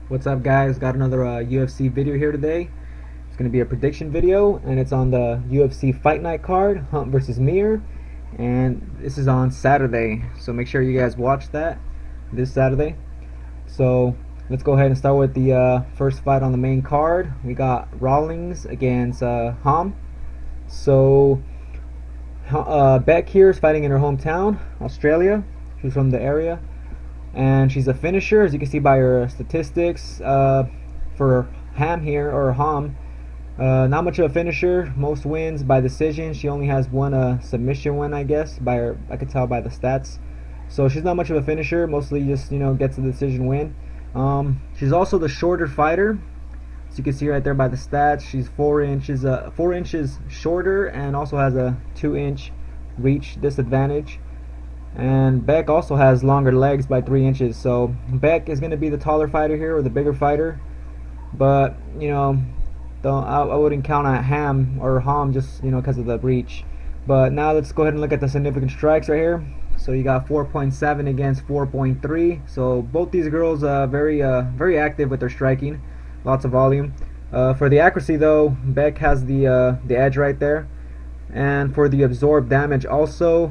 What's up, guys? Got another UFC video here today. It's going to be a prediction video, and it's on the UFC Fight Night card, Hunt versus Mir, and this is on Saturday. So make sure you guys watch that this Saturday. So let's go ahead and start with the first fight on the main card. We got Rawlings against Ham. So Beck here is fighting in her hometown, Australia. She's from the area, and she's a finisher, as you can see by her statistics. For Ham here, or Ham, not much of a finisher. Most wins by decision. She only has one submission win, I guess. By her, I could tell by the stats. So she's not much of a finisher. Mostly just gets a decision win. She's also the shorter fighter. As you can see right there by the stats, she's 4 inches shorter, and also has a 2-inch reach disadvantage. And Beck also has longer legs by 3 inches. So Beck is going to be the taller fighter here, or the bigger fighter. But I wouldn't count on Ham just because of the reach. But now let's go ahead and look at the significant strikes right here. So you got 4.7 against 4.3. So both these girls very active with their striking, lots of volume. For the accuracy though, Beck has the edge right there. And for the absorbed damage also,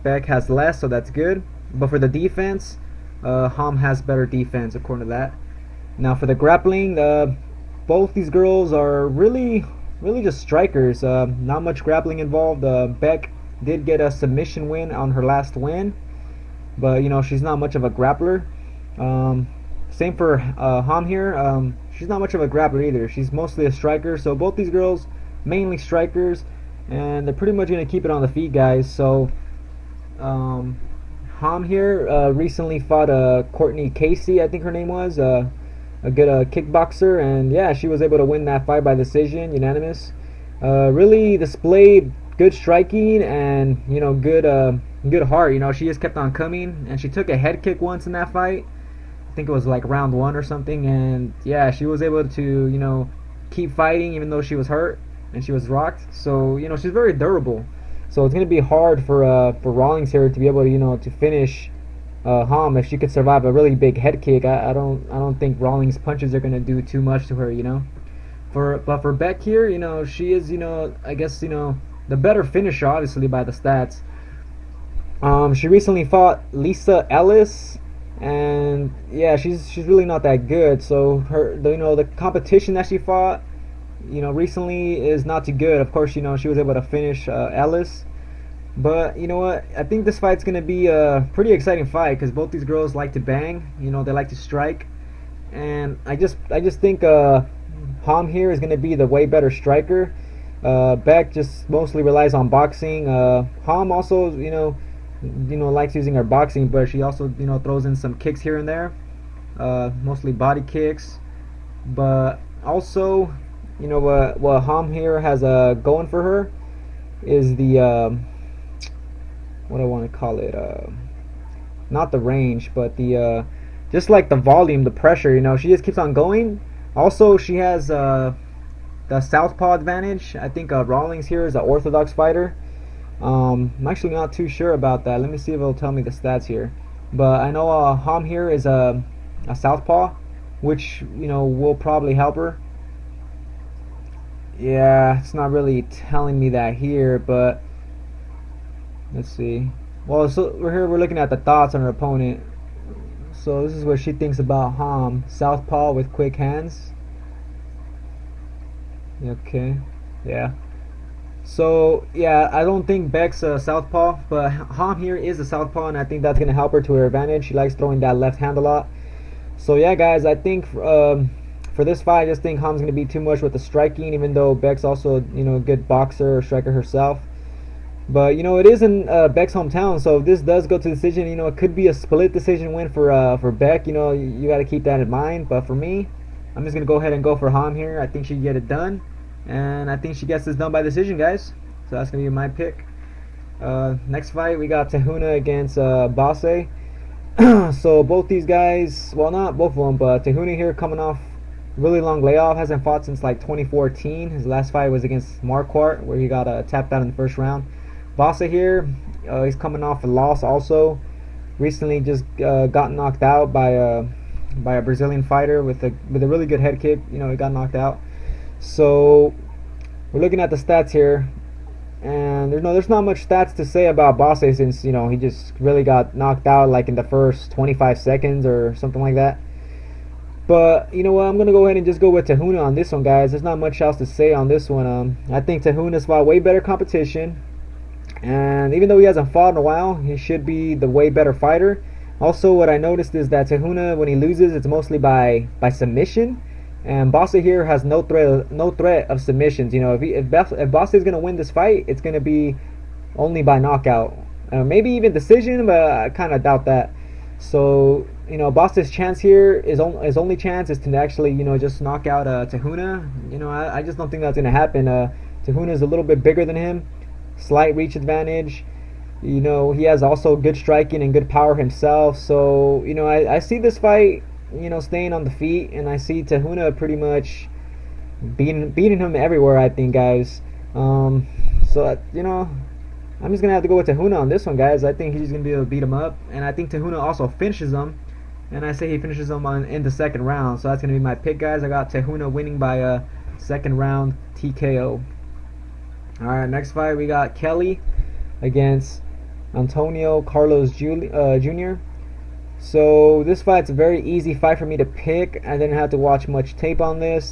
Beck has less, so that's good. But for the defense, Ham has better defense according to that. Now for the grappling, both these girls are really just strikers. Not much grappling involved. Beck did get a submission win on her last win, but she's not much of a grappler. Same for Ham here. She's not much of a grappler either. She's mostly a striker. So both these girls mainly strikers, and they're pretty much going to keep it on the feet, guys. So Ham here recently fought Courtney Casey, I think her name was, a good kickboxer, and yeah, she was able to win that fight by decision, unanimous. Really displayed good striking and good heart. She just kept on coming, and she took a head kick once in that fight. I think it was like round 1 or something, and yeah, she was able to keep fighting even though she was hurt and she was rocked. So she's very durable. So it's gonna be hard for Rawlings here to be able to finish Ham if she could survive a really big head kick. I don't think Rawlings punches are gonna do too much to her. But for Beck here, she is I guess the better finisher, obviously by the stats. She recently fought Lisa Ellis, and yeah, she's really not that good. So the competition that she fought recently is not too good. Of course, she was able to finish Ellis. But you know what? I think this fight's gonna be a pretty exciting fight because both these girls like to bang. They like to strike, and I just think Ham here is gonna be the way better striker. Beck just mostly relies on boxing. Ham also likes using her boxing, but she also throws in some kicks here and there, mostly body kicks. But also what Ham here has going for her is the what I want to call it, not the range, but the just like the volume, the pressure. She just keeps on going. Also, she has the southpaw advantage. I think Rawlings here is an orthodox fighter. I'm actually not too sure about that. Let me see if it'll tell me the stats here. But I know Ham here is a southpaw, which will probably help her. Yeah, it's not really telling me that here, but let's see. Well, so we're looking at the thoughts on her opponent. So this is what she thinks about Ham. Southpaw with quick hands. Okay, yeah. So yeah, I don't think Beck's a southpaw, but Ham here is a southpaw, and I think that's gonna help her to her advantage. She likes throwing that left hand a lot. So yeah, guys, I think for this fight, I just think Ham's gonna be too much with the striking, even though Beck's also a good boxer or striker herself. But it is in Beck's hometown, so if this does go to decision, it could be a split decision win for Beck. You got to keep that in mind. But for me, I'm just gonna go ahead and go for Ham here. I think she can get it done, and I think she gets this done by decision, guys. So that's gonna be my pick. Next fight, we got Tehuna against Basse. So both these guys, well, not both of them, but Tehuna here coming off really long layoff, hasn't fought since like 2014. His last fight was against Marquardt, where he got tapped out in the first round. Basse here, he's coming off a loss also. Recently just got knocked out by by a Brazilian fighter with a really good head kick. You know, he got knocked out. So we're looking at the stats here, and there's not much stats to say about Bosse, since you know he just really got knocked out like in the first 25 seconds or something like that. But you know what, I'm gonna go ahead and just go with Tahuna on this one, guys. There's not much else to say on this one. I think Tahuna's fought way better competition, and even though he hasn't fought in a while, he should be the way better fighter. Also, what I noticed is that Tahuna, when he loses, it's mostly by submission, and Bosse here has no threat of submissions. You know, if Bosse is gonna win this fight, it's gonna be only by knockout, maybe even decision, but I kind of doubt that. So you know, Bosse's chance here his only chance is to actually, you know, just knock out Tahuna. You know, I just don't think that's gonna happen. Tahuna is a little bit bigger than him, slight reach advantage. You know, he has also good striking and good power himself. So, you know, I see this fight, you know, staying on the feet, and I see Tahuna pretty much beating him everywhere, I think, guys. So, you know, I'm just going to have to go with Tahuna on this one, guys. I think he's going to be able to beat him up, and I think Tahuna also finishes him, and I say he finishes him in the second round. So that's going to be my pick, guys. I got Tahuna winning by a second round TKO. Alright, next fight we got Kelly against Antonio Carlos Jr. So this fight's a very easy fight for me to pick. I didn't have to watch much tape on this.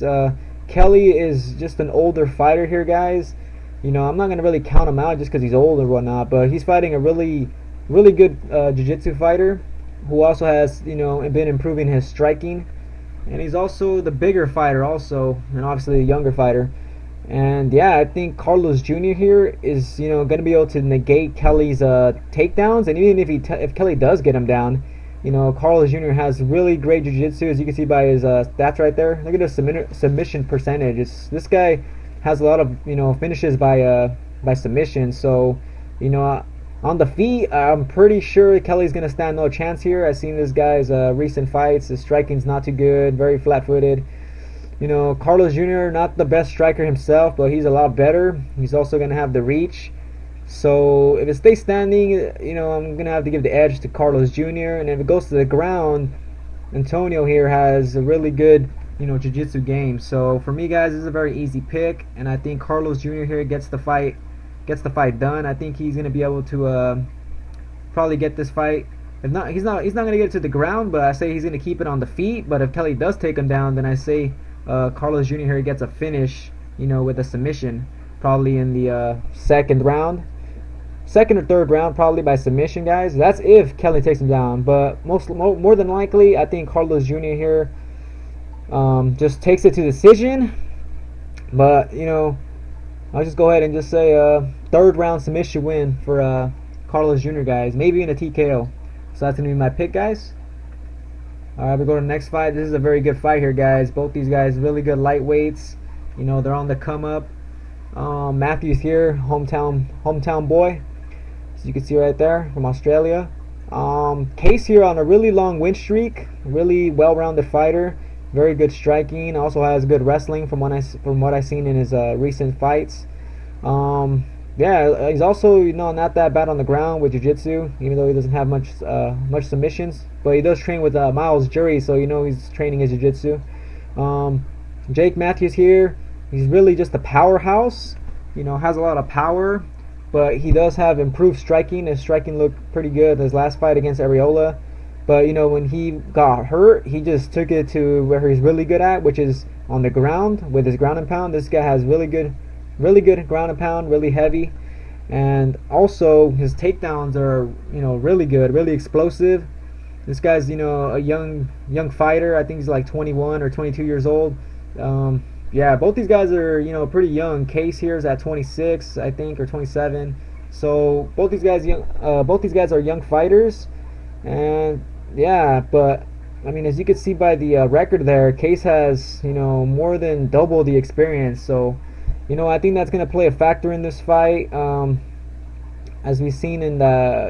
Kelly is just an older fighter here, guys. You know, I'm not gonna really count him out just because he's old or whatnot, but he's fighting a really good jiu-jitsu fighter who also has, you know, been improving his striking, and he's also the bigger fighter also, and obviously a younger fighter. And yeah, I think Carlos Jr. here is, you know, going to be able to negate Kelly's takedowns, and even if Kelly does get him down, you know, Carlos Jr. has really great jiu-jitsu, as you can see by his stats right there. Look at his submission percentage. This guy has a lot of, you know, finishes by submission. So, you know, on the feet, I'm pretty sure Kelly's going to stand no chance here. I've seen this guy's recent fights. His striking's not too good, very flat-footed. You know, Carlos Jr., not the best striker himself, but he's a lot better. He's also going to have the reach. So if it stays standing, you know, I'm going to have to give the edge to Carlos Jr. And if it goes to the ground, Antonio here has a really good, you know, jiu-jitsu game. So for me, guys, this is a very easy pick, and I think Carlos Jr. here gets the fight done. I think he's going to be able to probably get this fight. If not, he's not going to get it to the ground, but I say he's going to keep it on the feet. But if Kelly does take him down, then I say Carlos Jr. here gets a finish, you know, with a submission, probably in the second or third round, probably by submission, guys. That's if Kelly takes him down, but more than likely, I think Carlos Jr. here just takes it to decision. But you know, I'll just go ahead and just say third round submission win for Carlos Jr., guys, maybe in a TKO. So that's gonna be my pick, guys. Alright, we go to the next fight. This is a very good fight here, guys. Both these guys really good lightweights. You know, they're on the come up. Matthews here, hometown boy, as you can see right there, from Australia. Case here on a really long win streak. Really well-rounded fighter. Very good striking. Also has good wrestling from what I've seen in his recent fights. Yeah, he's also, you know, not that bad on the ground with jiu-jitsu, even though he doesn't have much submissions. But he does train with Miles Jury, so you know he's training his jiu-jitsu. Jake Matthews here, he's really just a powerhouse. You know, has a lot of power, but he does have improved striking. His striking looked pretty good in his last fight against Areola. But you know, when he got hurt, he just took it to where he's really good at, which is on the ground with his ground and pound. This guy has really good ground and pound, really heavy, and also his takedowns are, you know, really good, really explosive. This guy's, you know, a young fighter. I think he's like 21 or 22 years old. Yeah, both these guys are, you know, pretty young. Case here is at 26, I think, or 27. So both these guys are young fighters, and yeah, but I mean, as you can see by the record there, Case has, you know, more than double the experience. So, you know, I think that's going to play a factor in this fight. As we've seen in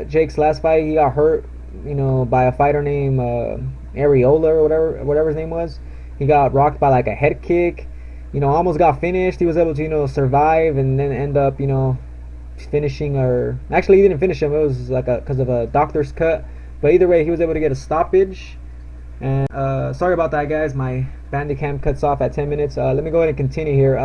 Jake's last fight, he got hurt, you know, by a fighter named Areola or whatever his name was. He got rocked by like a head kick. You know, almost got finished. He was able to, you know, survive and then end up, you know, finishing, or actually he didn't finish him. It was like because of a doctor's cut. But either way, he was able to get a stoppage. And sorry about that, guys. My Bandicam cuts off at 10 minutes. Let me go ahead and continue here.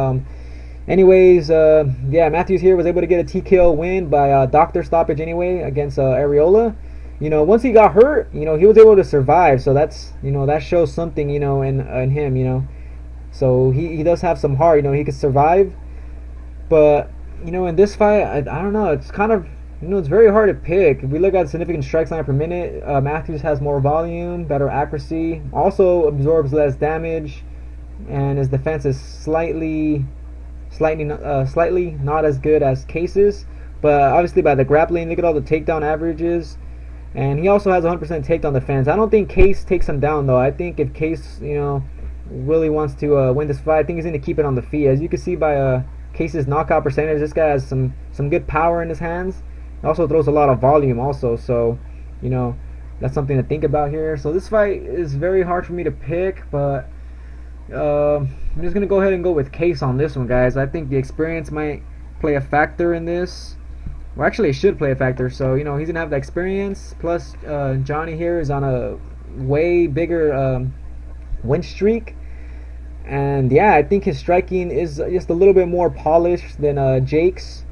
Anyways, yeah, Matthews here was able to get a TKO win by doctor stoppage anyway against Areola. Once he got hurt, he was able to survive. So that's, that shows something, in him, So he does have some heart, he could survive. But, in this fight, I don't know. It's kind of, it's very hard to pick. If we look at significant strikes line per minute, Matthews has more volume, better accuracy, also absorbs less damage, and his defense is slightly not as good as Case's. But obviously by the grappling, look at all the takedown averages. And he also has 100% takedown defense. I don't think Case takes him down, though. I think if Case, really wants to win this fight, I think he's going to keep it on the feet. As you can see by Case's knockout percentage, this guy has some good power in his hands. He also throws a lot of volume also. So, that's something to think about here. So this fight is very hard for me to pick, but I'm just going to go ahead and go with Case on this one, guys. I think the experience might play a factor in this. Well, actually, it should play a factor. So, he's going to have the experience. Plus, Johnny here is on a way bigger win streak. And, yeah, I think his striking is just a little bit more polished than Jake's.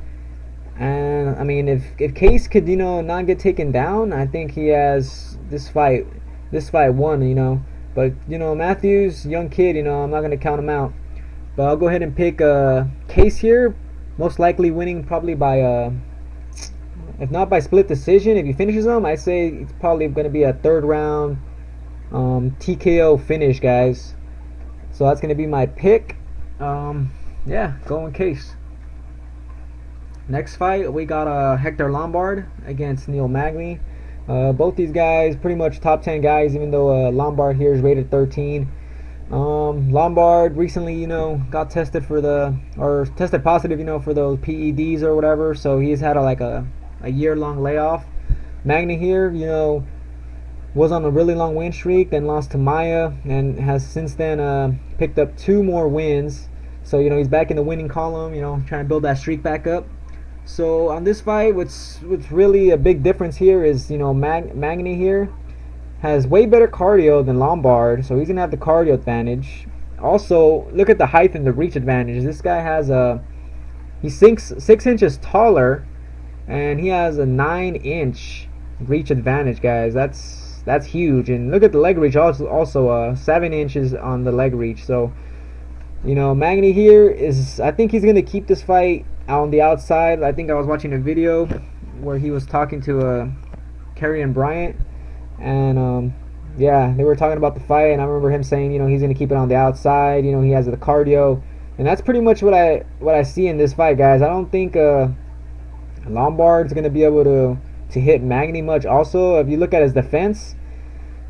And, I mean, if Case could, not get taken down, I think he has this fight won, But, Matthews, young kid, I'm not going to count him out. But I'll go ahead and pick Case here. Most likely winning probably by... if not by split decision, if he finishes him, I say it's probably going to be a third round TKO finish, guys. So that's going to be my pick. Yeah, going Case. Next fight, we got Hector Lombard against Neil Magny. Both these guys pretty much top 10 guys, even though Lombard here is rated 13. Lombard recently, got tested tested positive, for those PEDs or whatever. So he's had a year-long layoff. Magny here, was on a really long win streak, then lost to Maya, and has since then picked up 2 more wins. So, he's back in the winning column, trying to build that streak back up. So on this fight, what's really a big difference here is, Magny here has way better cardio than Lombard, so he's going to have the cardio advantage. Also, look at the height and the reach advantage. This guy has he's 6 inches taller, and he has a 9-inch reach advantage, guys. That's huge. And look at the leg reach, also 7 inches on the leg reach. So, Magny here I think he's going to keep this fight on the outside. I think I was watching a video where he was talking to Karrion Bryant, and yeah, they were talking about the fight, and I remember him saying, he's going to keep it on the outside. He has the cardio, and that's pretty much what I see in this fight, guys. I don't think Lombard's going to be able to hit Magny much. Also, if you look at his defense,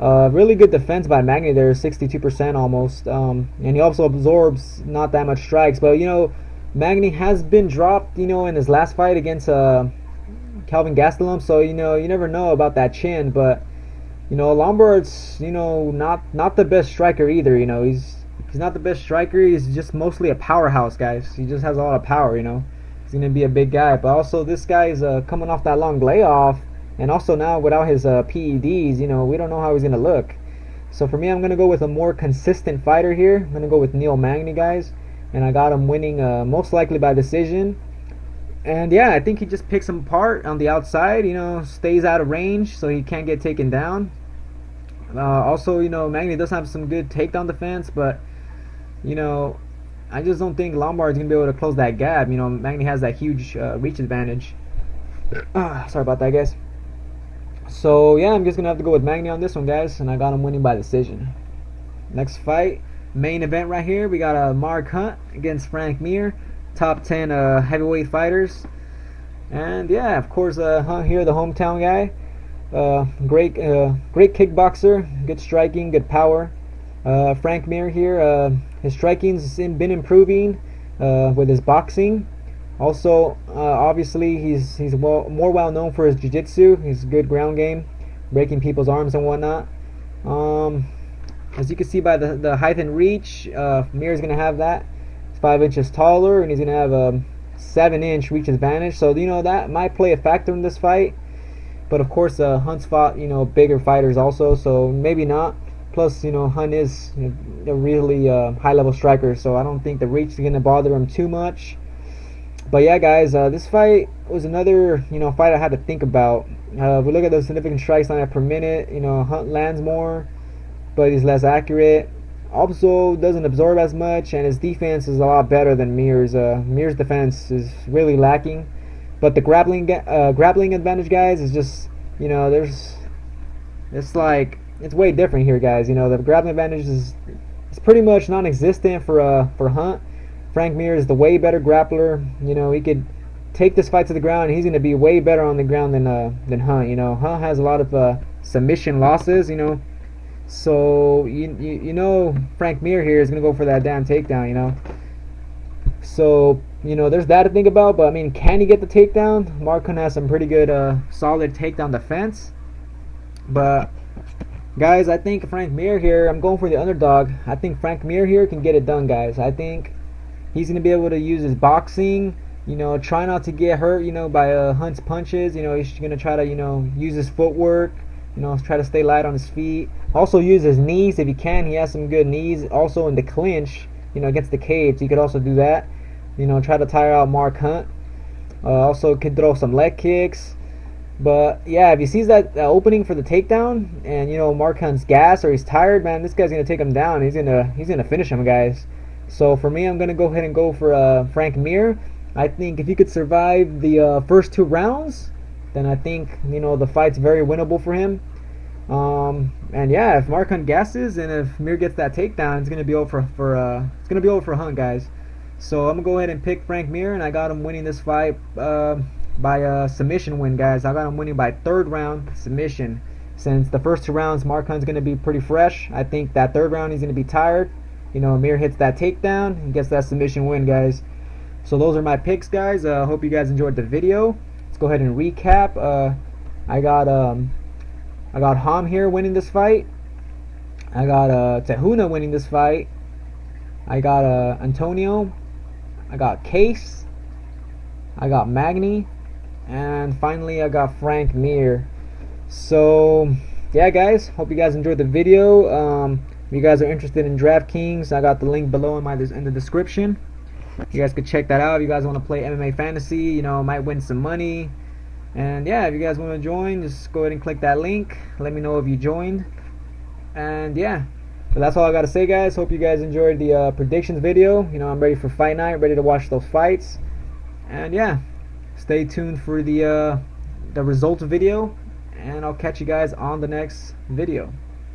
really good defense by Magny there, 62% almost, and he also absorbs not that much strikes. But Magny has been dropped, in his last fight against Calvin Gastelum, so you never know about that chin. But Lombard's not the best striker either. He's not the best striker. He's just mostly a powerhouse, guys. He just has a lot of power. He's gonna be a big guy. But also this guy is coming off that long layoff, and also now without his PEDs, we don't know how he's gonna look. So for me, I'm gonna go with a more consistent fighter here. I'm gonna go with Neil Magny, guys, and I got him winning most likely by decision. And yeah, I think he just picks him apart on the outside. Stays out of range so he can't get taken down. Also, Magny does have some good takedown defense, but I just don't think Lombard's gonna be able to close that gap. Magny has that huge reach advantage. Sorry about that, guys. So yeah, I'm just gonna have to go with Magny on this one, guys, and I got him winning by decision. Next fight, main event right here. We got Mark Hunt against Frank Mir, top 10 heavyweight fighters. And yeah, of course, Hunt here, the hometown guy. Great kickboxer, good striking, good power. Frank Mir here, his striking's been improving with his boxing. Also, obviously, he's more well known for his jiu-jitsu. He's a good ground game, breaking people's arms and whatnot. As you can see by the height and reach, Mir's gonna have that. He's 5 inches taller, and he's gonna have a 7-inch reach advantage. So that might play a factor in this fight. But of course, Hunt's fought bigger fighters also, so maybe not. Plus, Hunt is a really high level striker, so I don't think the reach is gonna bother him too much. But yeah, guys, this fight was another fight I had to think about. If we look at those significant strikes on per minute, Hunt lands more, but he's less accurate. Also, doesn't absorb as much, and his defense is a lot better than Mir's. Mir's defense is really lacking, but the grappling advantage, guys, is just it's way different here, guys. The grappling advantage is pretty much non-existent for Hunt. Frank Mir is the way better grappler. He could take this fight to the ground, and he's going to be way better on the ground than Hunt. Hunt has a lot of submission losses. So Frank Mir here is going to go for that damn takedown. So there's that to think about. But I mean, can he get the takedown? Mark Hunt has some pretty good solid takedown defense. But guys, I think Frank Mir here, I'm going for the underdog. I think Frank Mir here can get it done, guys. I think he's going to be able to use his boxing, try not to get hurt, by Hunt's punches. He's going to try to, use his footwork, try to stay light on his feet. Also use his knees if he can. He has some good knees. Also in the clinch, against the cage, he could also do that. Try to tire out Mark Hunt. Also could throw some leg kicks. But yeah, if he sees that opening for the takedown, and Mark Hunt's gas or he's tired, man, this guy's gonna take him down. He's gonna finish him, guys. So for me, I'm gonna go ahead and go for Frank Mir. I think if he could survive the first 2 rounds, then I think the fight's very winnable for him. And yeah, if Mark Hunt gasses and if Mir gets that takedown, it's gonna be over for Hunt, guys. So I'm gonna go ahead and pick Frank Mir, and I got him winning this fight by a submission win, guys. I got him winning by 3rd round submission. Since the first 2 rounds, Mark Hunt's gonna be pretty fresh. I think that 3rd round he's gonna be tired. Mir hits that takedown and gets that submission win, guys. So those are my picks, guys. Hope you guys enjoyed the video. Let's go ahead and recap. I got Ham here winning this fight. I got Tehuna winning this fight. I got Antonio. I got Case. I got Magny. And finally I got Frank Mir. So yeah, guys, hope you guys enjoyed the video. If you guys are interested in DraftKings, I got the link below in the description. You guys could check that out. If you guys want to play MMA fantasy, might win some money. And yeah, if you guys want to join, just go ahead and click that link. Let me know if you joined. And yeah, but that's all I got to say, guys. Hope you guys enjoyed the predictions video. I'm ready for fight night, ready to watch those fights. And yeah, stay tuned for the results video, and I'll catch you guys on the next video.